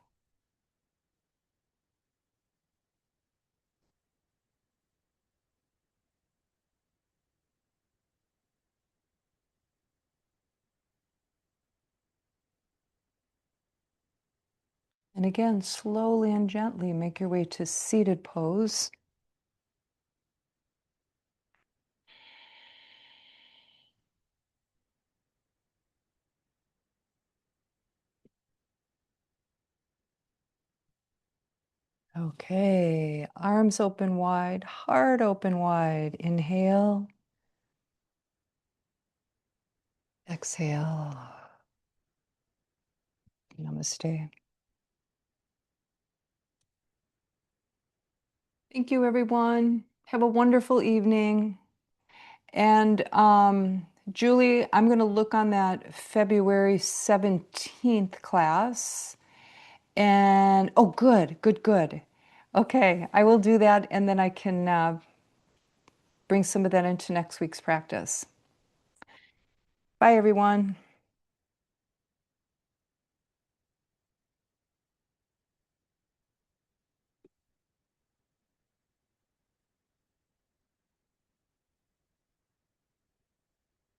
A: And again, slowly and gently make your way to seated pose. Okay, arms open wide, heart open wide. Inhale, exhale. Namaste. Thank you, everyone. Have a wonderful evening. And Julie, I'm going to look on that February 17th class. And oh, good, good, good. Okay, I will do that, and then I can bring some of that into next week's practice. Bye, everyone.